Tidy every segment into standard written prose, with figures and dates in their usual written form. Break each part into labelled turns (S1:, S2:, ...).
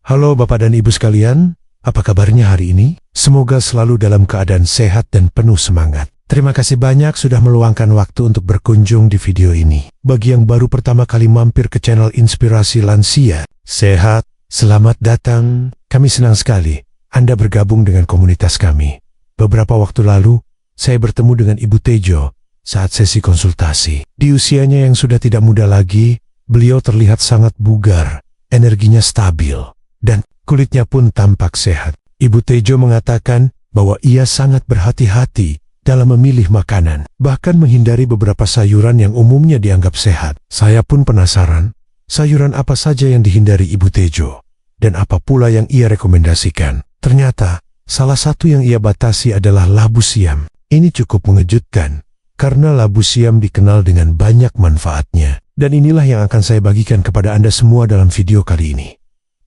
S1: Halo Bapak dan Ibu sekalian, apa kabarnya hari ini? Semoga selalu dalam keadaan sehat dan penuh semangat. Terima kasih banyak sudah meluangkan waktu untuk berkunjung di video ini. Bagi yang baru pertama kali mampir ke channel Inspirasi Lansia Sehat, selamat datang. Kami senang sekali Anda bergabung dengan komunitas kami. Beberapa waktu lalu, saya bertemu dengan Ibu Tejo saat sesi konsultasi. Di usianya yang sudah tidak muda lagi, beliau terlihat sangat bugar, energinya stabil, dan kulitnya pun tampak sehat. Ibu Tejo mengatakan bahwa ia sangat berhati-hati dalam memilih makanan, bahkan menghindari beberapa sayuran yang umumnya dianggap sehat. Saya pun penasaran, sayuran apa saja yang dihindari Ibu Tejo, dan apa pula yang ia rekomendasikan. Ternyata, salah satu yang ia batasi adalah labu siam. Ini cukup mengejutkan, karena labu siam dikenal dengan banyak manfaatnya. Dan inilah yang akan saya bagikan kepada Anda semua dalam video kali ini.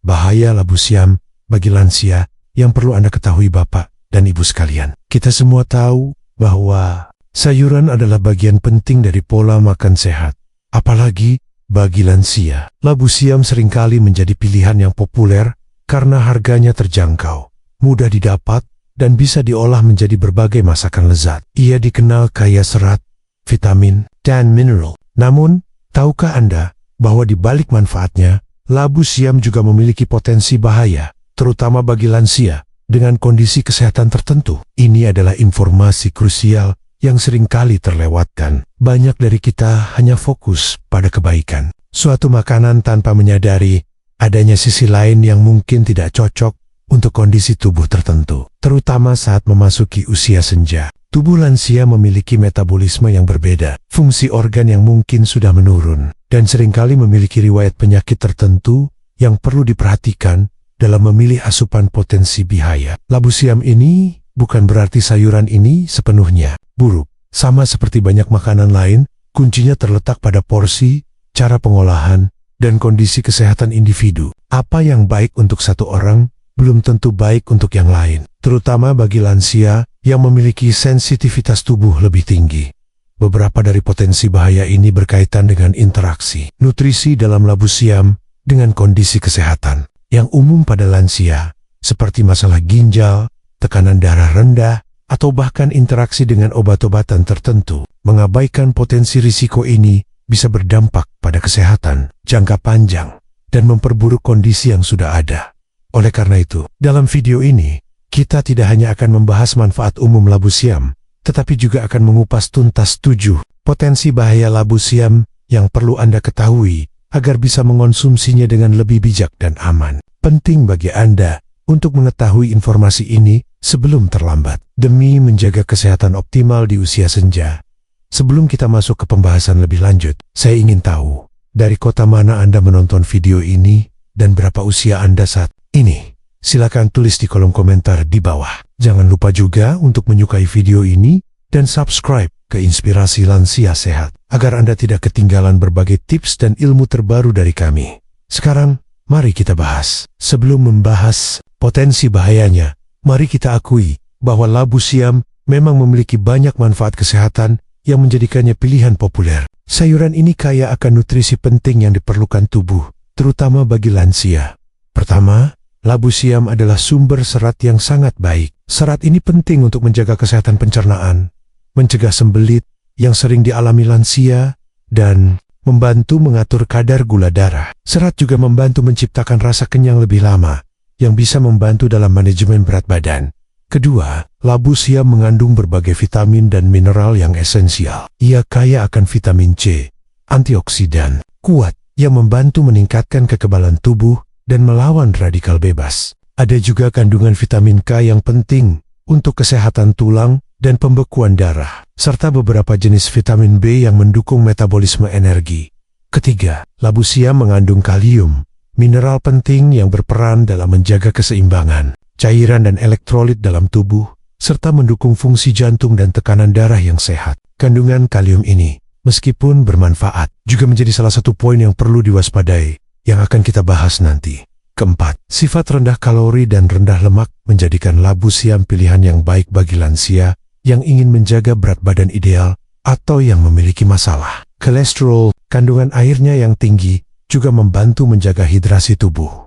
S1: Bahaya labu siam bagi lansia yang perlu Anda ketahui Bapak dan Ibu sekalian. Kita semua tahu bahwa sayuran adalah bagian penting dari pola makan sehat. Apalagi bagi lansia. Labu siam seringkali menjadi pilihan yang populer karena harganya terjangkau, mudah didapat, dan bisa diolah menjadi berbagai masakan lezat. Ia dikenal kaya serat, vitamin, dan mineral. Namun, tahukah Anda bahwa di balik manfaatnya, labu siam juga memiliki potensi bahaya, terutama bagi lansia dengan kondisi kesehatan tertentu? Ini adalah informasi krusial yang seringkali terlewatkan. Banyak dari kita hanya fokus pada kebaikan suatu makanan tanpa menyadari adanya sisi lain yang mungkin tidak cocok untuk kondisi tubuh tertentu, terutama saat memasuki usia senja. Tubuh lansia memiliki metabolisme yang berbeda, fungsi organ yang mungkin sudah menurun, dan seringkali memiliki riwayat penyakit tertentu yang perlu diperhatikan dalam memilih asupan potensi bahaya. Labu siam ini bukan berarti sayuran ini sepenuhnya buruk. Sama seperti banyak makanan lain, kuncinya terletak pada porsi, cara pengolahan, dan kondisi kesehatan individu. Apa yang baik untuk satu orang belum tentu baik untuk yang lain, terutama bagi lansia yang memiliki sensitivitas tubuh lebih tinggi. Beberapa dari potensi bahaya ini berkaitan dengan interaksi nutrisi dalam labu siam dengan kondisi kesehatan yang umum pada lansia, seperti masalah ginjal, tekanan darah rendah, atau bahkan interaksi dengan obat-obatan tertentu. Mengabaikan potensi risiko ini bisa berdampak pada kesehatan jangka panjang dan memperburuk kondisi yang sudah ada. Oleh karena itu, dalam video ini, kita tidak hanya akan membahas manfaat umum labu siam, tetapi juga akan mengupas tuntas 7 potensi bahaya labu siam yang perlu Anda ketahui agar bisa mengonsumsinya dengan lebih bijak dan aman. Penting bagi Anda untuk mengetahui informasi ini sebelum terlambat, demi menjaga kesehatan optimal di usia senja. Sebelum kita masuk ke pembahasan lebih lanjut, saya ingin tahu, dari kota mana Anda menonton video ini dan berapa usia Anda saat ini? Silakan tulis di kolom komentar di bawah. Jangan lupa juga untuk menyukai video ini dan subscribe ke Inspirasi Lansia Sehat, agar Anda tidak ketinggalan berbagai tips dan ilmu terbaru dari kami. Sekarang, mari kita bahas. Sebelum membahas potensi bahayanya, mari kita akui bahwa labu siam memang memiliki banyak manfaat kesehatan yang menjadikannya pilihan populer. Sayuran ini kaya akan nutrisi penting yang diperlukan tubuh, terutama bagi lansia. Pertama, labu siam adalah sumber serat yang sangat baik. Serat ini penting untuk menjaga kesehatan pencernaan, mencegah sembelit yang sering dialami lansia, dan membantu mengatur kadar gula darah. Serat juga membantu menciptakan rasa kenyang lebih lama, yang bisa membantu dalam manajemen berat badan. Kedua, labu siam mengandung berbagai vitamin dan mineral yang esensial. Ia kaya akan vitamin C, antioksidan kuat, yang membantu meningkatkan kekebalan tubuh dan melawan radikal bebas. Ada juga kandungan vitamin K yang penting untuk kesehatan tulang dan pembekuan darah, serta beberapa jenis vitamin B yang mendukung metabolisme energi. Ketiga, labu siam mengandung kalium, mineral penting yang berperan dalam menjaga keseimbangan cairan dan elektrolit dalam tubuh, serta mendukung fungsi jantung dan tekanan darah yang sehat. Kandungan kalium ini, meskipun bermanfaat, juga menjadi salah satu poin yang perlu diwaspadai, yang akan kita bahas nanti. Keempat, sifat rendah kalori dan rendah lemak menjadikan labu siam pilihan yang baik bagi lansia yang ingin menjaga berat badan ideal atau yang memiliki masalah kolesterol. Kandungan airnya yang tinggi juga membantu menjaga hidrasi tubuh.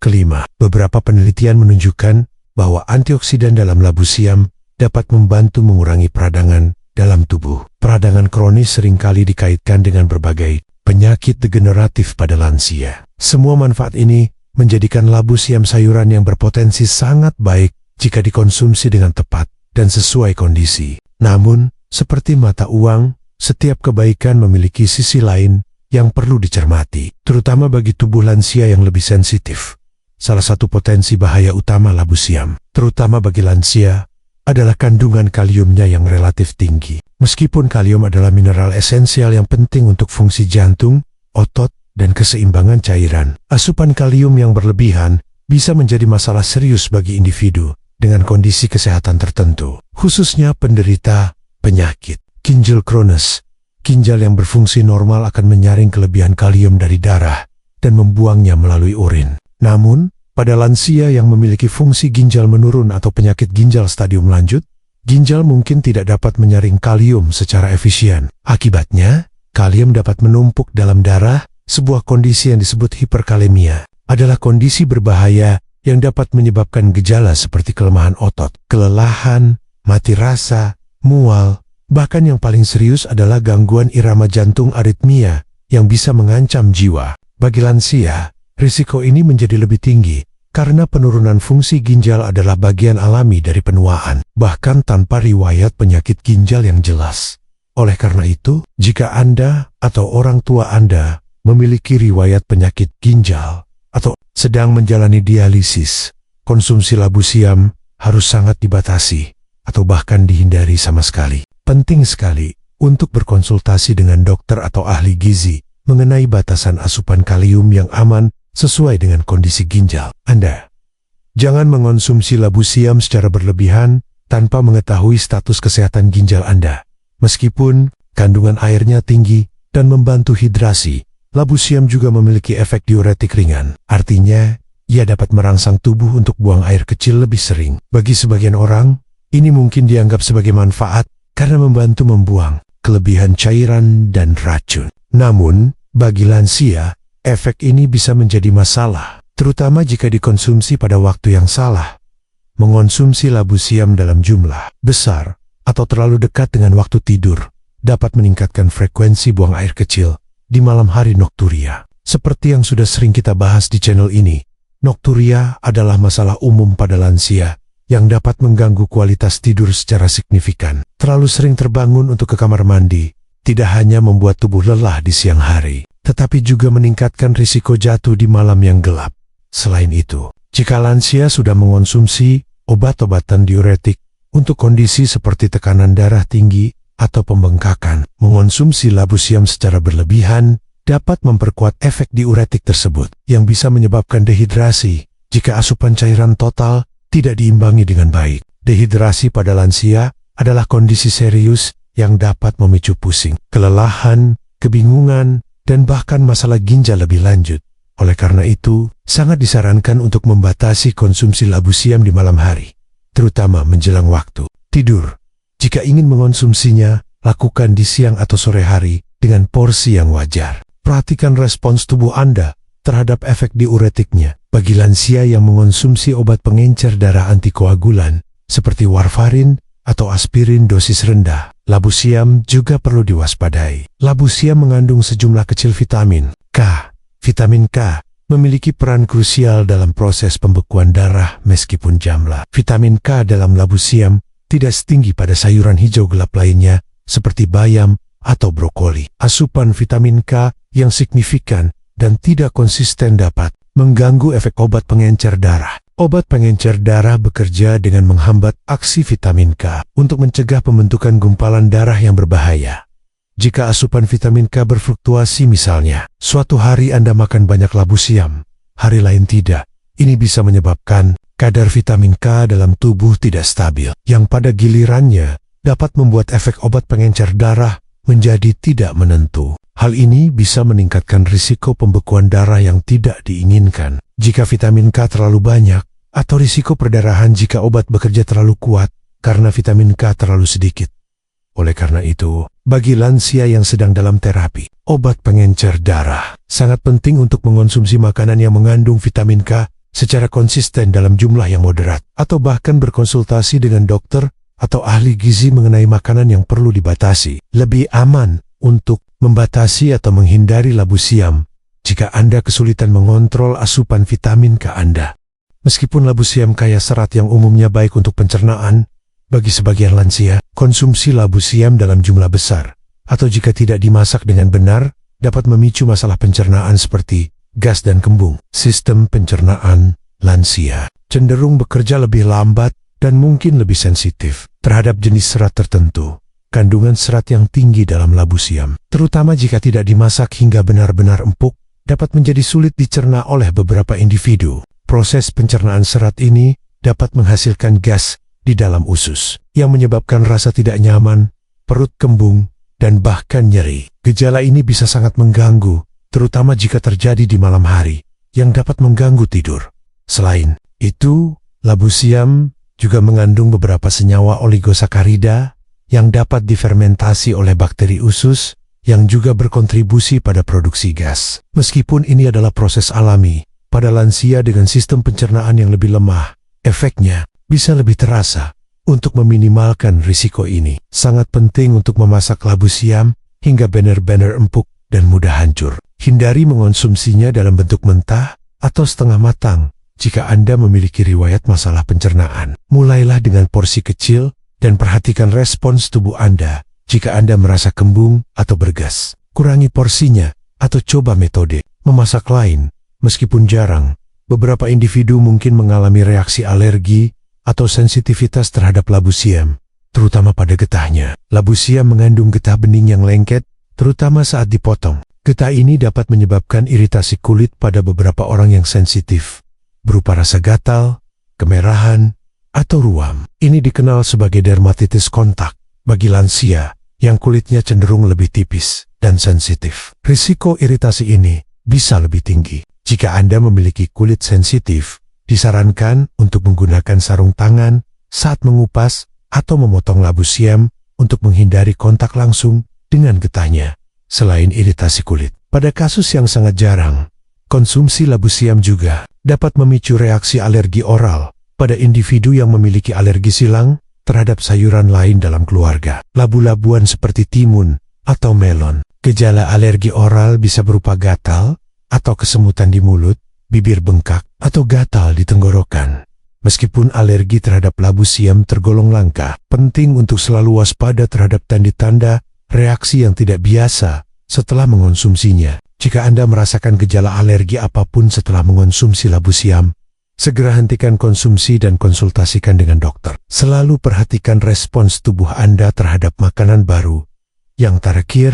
S1: Kelima, beberapa penelitian menunjukkan bahwa antioksidan dalam labu siam dapat membantu mengurangi peradangan dalam tubuh. Peradangan kronis seringkali dikaitkan dengan berbagai penyakit degeneratif pada lansia. Semua manfaat ini menjadikan labu siam sayuran yang berpotensi sangat baik jika dikonsumsi dengan tepat dan sesuai kondisi. Namun, seperti mata uang, setiap kebaikan memiliki sisi lain yang perlu dicermati, terutama bagi tubuh lansia yang lebih sensitif. Salah satu potensi bahaya utama labu siam, terutama bagi lansia, adalah kandungan kaliumnya yang relatif tinggi. Meskipun kalium adalah mineral esensial yang penting untuk fungsi jantung, otot, dan keseimbangan cairan, asupan kalium yang berlebihan bisa menjadi masalah serius bagi individu dengan kondisi kesehatan tertentu, khususnya penderita penyakit ginjal kronis. Ginjal yang berfungsi normal akan menyaring kelebihan kalium dari darah dan membuangnya melalui urin. Namun, pada lansia yang memiliki fungsi ginjal menurun atau penyakit ginjal stadium lanjut, ginjal mungkin tidak dapat menyaring kalium secara efisien. Akibatnya, kalium dapat menumpuk dalam darah. Sebuah kondisi yang disebut hiperkalemia adalah kondisi berbahaya yang dapat menyebabkan gejala seperti kelemahan otot, kelelahan, mati rasa, mual, bahkan yang paling serius adalah gangguan irama jantung aritmia yang bisa mengancam jiwa. Bagi lansia, risiko ini menjadi lebih tinggi karena penurunan fungsi ginjal adalah bagian alami dari penuaan, bahkan tanpa riwayat penyakit ginjal yang jelas. Oleh karena itu, jika Anda atau orang tua Anda memiliki riwayat penyakit ginjal atau sedang menjalani dialisis, konsumsi labu siam harus sangat dibatasi atau bahkan dihindari sama sekali. Penting sekali untuk berkonsultasi dengan dokter atau ahli gizi mengenai batasan asupan kalium yang aman sesuai dengan kondisi ginjal Anda. Jangan mengonsumsi labu siam secara berlebihan tanpa mengetahui status kesehatan ginjal Anda. Meskipun kandungan airnya tinggi dan membantu hidrasi, labu siam juga memiliki efek diuretik ringan. Artinya, ia dapat merangsang tubuh untuk buang air kecil lebih sering. Bagi sebagian orang, ini mungkin dianggap sebagai manfaat karena membantu membuang kelebihan cairan dan racun. Namun, bagi lansia, efek ini bisa menjadi masalah, terutama jika dikonsumsi pada waktu yang salah. Mengonsumsi labu siam dalam jumlah besar atau terlalu dekat dengan waktu tidur dapat meningkatkan frekuensi buang air kecil di malam hari nokturia. Seperti yang sudah sering kita bahas di channel ini, nokturia adalah masalah umum pada lansia yang dapat mengganggu kualitas tidur secara signifikan. Terlalu sering terbangun untuk ke kamar mandi tidak hanya membuat tubuh lelah di siang hari, tetapi juga meningkatkan risiko jatuh di malam yang gelap. Selain itu, jika lansia sudah mengonsumsi obat-obatan diuretik untuk kondisi seperti tekanan darah tinggi atau pembengkakan, mengonsumsi labu siam secara berlebihan dapat memperkuat efek diuretik tersebut yang bisa menyebabkan dehidrasi jika asupan cairan total tidak diimbangi dengan baik. Dehidrasi pada lansia adalah kondisi serius yang dapat memicu pusing, kelelahan, kebingungan, dan bahkan masalah ginjal lebih lanjut. Oleh karena itu, sangat disarankan untuk membatasi konsumsi labu siam di malam hari, terutama menjelang waktu tidur. Jika ingin mengonsumsinya, lakukan di siang atau sore hari dengan porsi yang wajar. Perhatikan respons tubuh Anda terhadap efek diuretiknya. Bagi lansia yang mengonsumsi obat pengencer darah antikoagulan, seperti warfarin atau aspirin dosis rendah, labu siam juga perlu diwaspadai. Labu siam mengandung sejumlah kecil vitamin K. Vitamin K memiliki peran krusial dalam proses pembekuan darah meskipun jumlah vitamin K dalam labu siam tidak setinggi pada sayuran hijau gelap lainnya seperti bayam atau brokoli. Asupan vitamin K yang signifikan dan tidak konsisten dapat mengganggu efek obat pengencer darah. Obat pengencer darah bekerja dengan menghambat aksi vitamin K untuk mencegah pembentukan gumpalan darah yang berbahaya. Jika asupan vitamin K berfluktuasi, misalnya, suatu hari Anda makan banyak labu siam, hari lain tidak, ini bisa menyebabkan kadar vitamin K dalam tubuh tidak stabil, yang pada gilirannya dapat membuat efek obat pengencer darah menjadi tidak menentu. Hal ini bisa meningkatkan risiko pembekuan darah yang tidak diinginkan jika vitamin K terlalu banyak, atau risiko perdarahan jika obat bekerja terlalu kuat karena vitamin K terlalu sedikit. Oleh karena itu, bagi lansia yang sedang dalam terapi obat pengencer darah, sangat penting untuk mengonsumsi makanan yang mengandung vitamin K secara konsisten dalam jumlah yang moderat, atau bahkan berkonsultasi dengan dokter atau ahli gizi mengenai makanan yang perlu dibatasi. Lebih aman untuk membatasi atau menghindari labu siam jika Anda kesulitan mengontrol asupan vitamin ke Anda. Meskipun labu siam kaya serat yang umumnya baik untuk pencernaan, bagi sebagian lansia, konsumsi labu siam dalam jumlah besar, atau jika tidak dimasak dengan benar, dapat memicu masalah pencernaan seperti gas dan kembung. Sistem pencernaan lansia cenderung bekerja lebih lambat dan mungkin lebih sensitif terhadap jenis serat tertentu. Kandungan serat yang tinggi dalam labu siam, terutama jika tidak dimasak hingga benar-benar empuk, dapat menjadi sulit dicerna oleh beberapa individu. Proses pencernaan serat ini dapat menghasilkan gas di dalam usus, yang menyebabkan rasa tidak nyaman, perut kembung, dan bahkan nyeri. Gejala ini bisa sangat mengganggu, terutama jika terjadi di malam hari, yang dapat mengganggu tidur. Selain itu, labu siam juga mengandung beberapa senyawa oligosakarida yang dapat difermentasi oleh bakteri usus yang juga berkontribusi pada produksi gas. Meskipun ini adalah proses alami, pada lansia dengan sistem pencernaan yang lebih lemah, efeknya bisa lebih terasa. Untuk meminimalkan risiko ini, sangat penting untuk memasak labu siam hingga benar-benar empuk dan mudah hancur. Hindari mengonsumsinya dalam bentuk mentah atau setengah matang jika Anda memiliki riwayat masalah pencernaan. Mulailah dengan porsi kecil dan perhatikan respons tubuh Anda jika Anda merasa kembung atau bergas. Kurangi porsinya atau coba metode memasak lain. Meskipun jarang, beberapa individu mungkin mengalami reaksi alergi atau sensitivitas terhadap labu siam, terutama pada getahnya. Labu siam mengandung getah bening yang lengket, terutama saat dipotong. Getah ini dapat menyebabkan iritasi kulit pada beberapa orang yang sensitif, berupa rasa gatal, kemerahan, atau ruam. Ini dikenal sebagai dermatitis kontak bagi lansia yang kulitnya cenderung lebih tipis dan sensitif. Risiko iritasi ini bisa lebih tinggi. Jika Anda memiliki kulit sensitif, disarankan untuk menggunakan sarung tangan saat mengupas atau memotong labu siam untuk menghindari kontak langsung dengan getahnya. Selain iritasi kulit, pada kasus yang sangat jarang, konsumsi labu siam juga dapat memicu reaksi alergi oral pada individu yang memiliki alergi silang terhadap sayuran lain dalam keluarga. Labu-labuan seperti timun atau melon. Gejala alergi oral bisa berupa gatal atau kesemutan di mulut, bibir bengkak, atau gatal di tenggorokan. Meskipun alergi terhadap labu siam tergolong langka, penting untuk selalu waspada terhadap tanda-tanda reaksi yang tidak biasa setelah mengonsumsinya. Jika Anda merasakan gejala alergi apapun setelah mengonsumsi labu siam, segera hentikan konsumsi dan konsultasikan dengan dokter. Selalu perhatikan respons tubuh Anda terhadap makanan baru. Yang terakhir,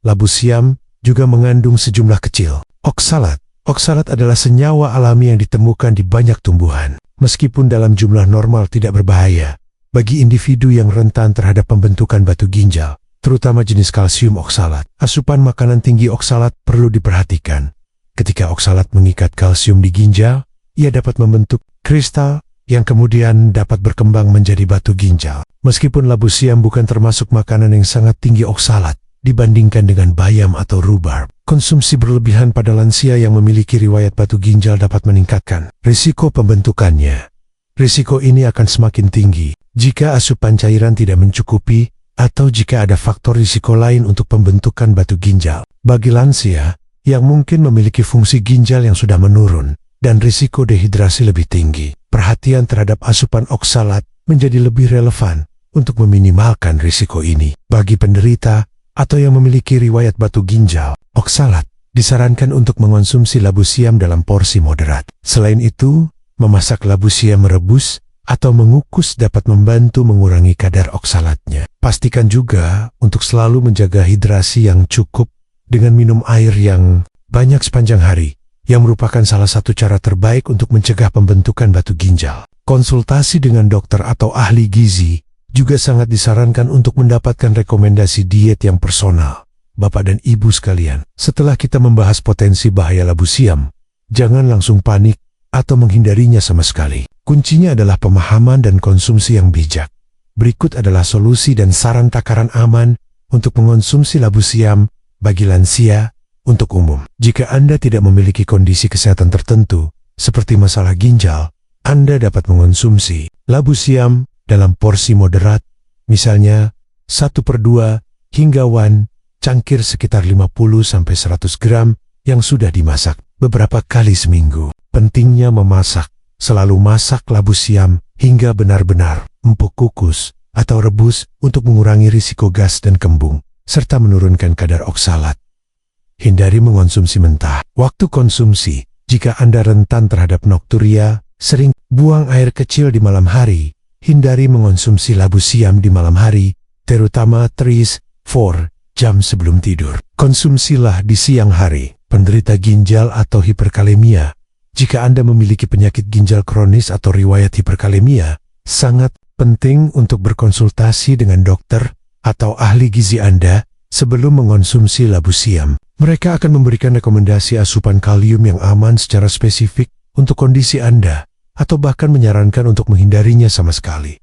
S1: labu siam juga mengandung sejumlah kecil oksalat. Oksalat adalah senyawa alami yang ditemukan di banyak tumbuhan. Meskipun dalam jumlah normal tidak berbahaya, bagi individu yang rentan terhadap pembentukan batu ginjal, terutama jenis kalsium oksalat, asupan makanan tinggi oksalat perlu diperhatikan. Ketika oksalat mengikat kalsium di ginjal, ia dapat membentuk kristal yang kemudian dapat berkembang menjadi batu ginjal. Meskipun labu siam bukan termasuk makanan yang sangat tinggi oksalat dibandingkan dengan bayam atau rhubarb, konsumsi berlebihan pada lansia yang memiliki riwayat batu ginjal dapat meningkatkan risiko pembentukannya. Risiko ini akan semakin tinggi jika asupan cairan tidak mencukupi atau jika ada faktor risiko lain untuk pembentukan batu ginjal. Bagi lansia yang mungkin memiliki fungsi ginjal yang sudah menurun dan risiko dehidrasi lebih tinggi, perhatian terhadap asupan oksalat menjadi lebih relevan untuk meminimalkan risiko ini. Bagi penderita atau yang memiliki riwayat batu ginjal, oksalat disarankan untuk mengonsumsi labu siam dalam porsi moderat. Selain itu, memasak labu siam merebus atau mengukus dapat membantu mengurangi kadar oksalatnya. Pastikan juga untuk selalu menjaga hidrasi yang cukup dengan minum air yang banyak sepanjang hari, yang merupakan salah satu cara terbaik untuk mencegah pembentukan batu ginjal. Konsultasi dengan dokter atau ahli gizi juga sangat disarankan untuk mendapatkan rekomendasi diet yang personal. Bapak dan Ibu sekalian, setelah kita membahas potensi bahaya labu siam, jangan langsung panik atau menghindarinya sama sekali. Kuncinya adalah pemahaman dan konsumsi yang bijak. Berikut adalah solusi dan saran takaran aman untuk mengonsumsi labu siam bagi lansia untuk umum. Jika Anda tidak memiliki kondisi kesehatan tertentu, seperti masalah ginjal, Anda dapat mengonsumsi labu siam dalam porsi moderat, misalnya 1/2 hingga 1 cangkir sekitar 50-100 gram yang sudah dimasak beberapa kali seminggu. Pentingnya memasak, selalu masak labu siam hingga benar-benar empuk kukus atau rebus untuk mengurangi risiko gas dan kembung, serta menurunkan kadar oksalat. Hindari mengonsumsi mentah. Waktu konsumsi, jika Anda rentan terhadap nokturia, sering buang air kecil di malam hari, hindari mengonsumsi labu siam di malam hari, terutama 3-4 jam sebelum tidur. Konsumsilah di siang hari. Penderita ginjal atau hiperkalemia, jika Anda memiliki penyakit ginjal kronis atau riwayat hiperkalemia, sangat penting untuk berkonsultasi dengan dokter atau ahli gizi Anda sebelum mengonsumsi labu siam. Mereka akan memberikan rekomendasi asupan kalium yang aman secara spesifik untuk kondisi Anda, atau bahkan menyarankan untuk menghindarinya sama sekali.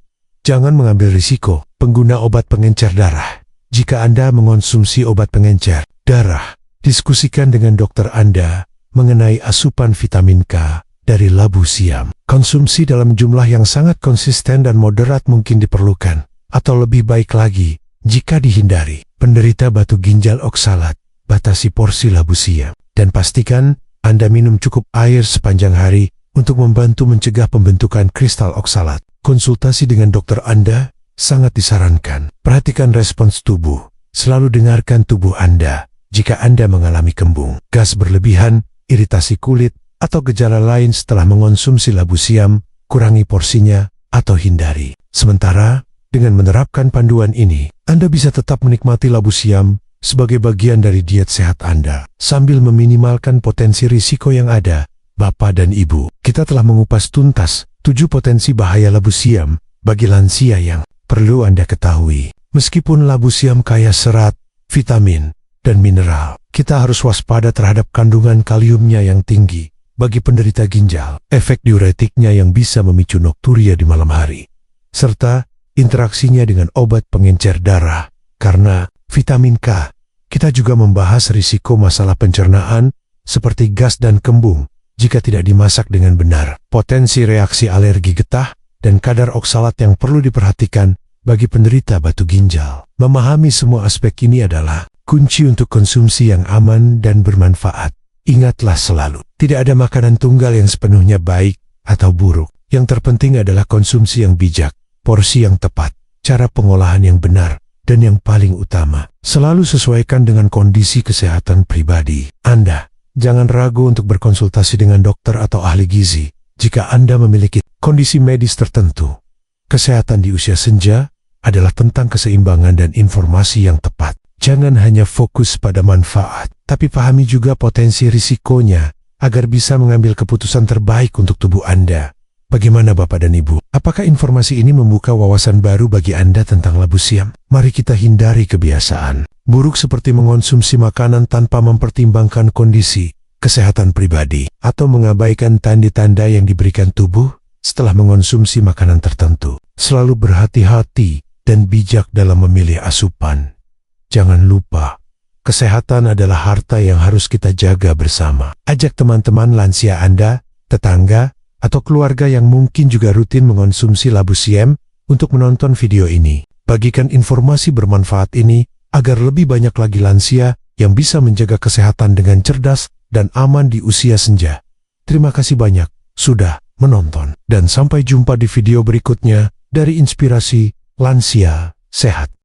S1: Jangan mengambil risiko pengguna obat pengencer darah. Jika Anda mengonsumsi obat pengencer darah, diskusikan dengan dokter Anda mengenai asupan vitamin K dari labu siam. Konsumsi dalam jumlah yang sangat konsisten dan moderat mungkin diperlukan, atau lebih baik lagi, jika dihindari. Penderita batu ginjal oksalat, batasi porsi labu siam, dan pastikan Anda minum cukup air sepanjang hari untuk membantu mencegah pembentukan kristal oksalat. Konsultasi dengan dokter Anda sangat disarankan. Perhatikan respons tubuh. Selalu dengarkan tubuh Anda. Jika Anda mengalami kembung, gas berlebihan, iritasi kulit, atau gejala lain setelah mengonsumsi labu siam, kurangi porsinya atau hindari. Sementara, dengan menerapkan panduan ini, Anda bisa tetap menikmati labu siam sebagai bagian dari diet sehat Anda, sambil meminimalkan potensi risiko yang ada. Bapak dan Ibu, kita telah mengupas tuntas 7 potensi bahaya labu siam bagi lansia yang perlu Anda ketahui. Meskipun labu siam kaya serat, vitamin, dan mineral, kita harus waspada terhadap kandungan kaliumnya yang tinggi. Bagi penderita ginjal, efek diuretiknya yang bisa memicu nokturia di malam hari, serta interaksinya dengan obat pengencer darah. Karena vitamin K, kita juga membahas risiko masalah pencernaan seperti gas dan kembung jika tidak dimasak dengan benar, potensi reaksi alergi getah, dan kadar oksalat yang perlu diperhatikan bagi penderita batu ginjal. Memahami semua aspek ini adalah kunci untuk konsumsi yang aman dan bermanfaat. Ingatlah selalu, tidak ada makanan tunggal yang sepenuhnya baik atau buruk. Yang terpenting adalah konsumsi yang bijak, porsi yang tepat, cara pengolahan yang benar, dan yang paling utama, selalu sesuaikan dengan kondisi kesehatan pribadi Anda. Jangan ragu untuk berkonsultasi dengan dokter atau ahli gizi jika Anda memiliki kondisi medis tertentu. Kesehatan di usia senja adalah tentang keseimbangan dan informasi yang tepat. Jangan hanya fokus pada manfaat, tapi pahami juga potensi risikonya agar bisa mengambil keputusan terbaik untuk tubuh Anda. Bagaimana Bapak dan Ibu? Apakah informasi ini membuka wawasan baru bagi Anda tentang labu siam? Mari kita hindari kebiasaan buruk seperti mengonsumsi makanan tanpa mempertimbangkan kondisi kesehatan pribadi atau mengabaikan tanda-tanda yang diberikan tubuh setelah mengonsumsi makanan tertentu. Selalu berhati-hati dan bijak dalam memilih asupan. Jangan lupa, kesehatan adalah harta yang harus kita jaga bersama. Ajak teman-teman lansia Anda, tetangga, atau keluarga yang mungkin juga rutin mengonsumsi labu siam untuk menonton video ini. Bagikan informasi bermanfaat ini agar lebih banyak lagi lansia yang bisa menjaga kesehatan dengan cerdas dan aman di usia senja. Terima kasih banyak sudah menonton, dan sampai jumpa di video berikutnya dari Inspirasi Lansia Sehat.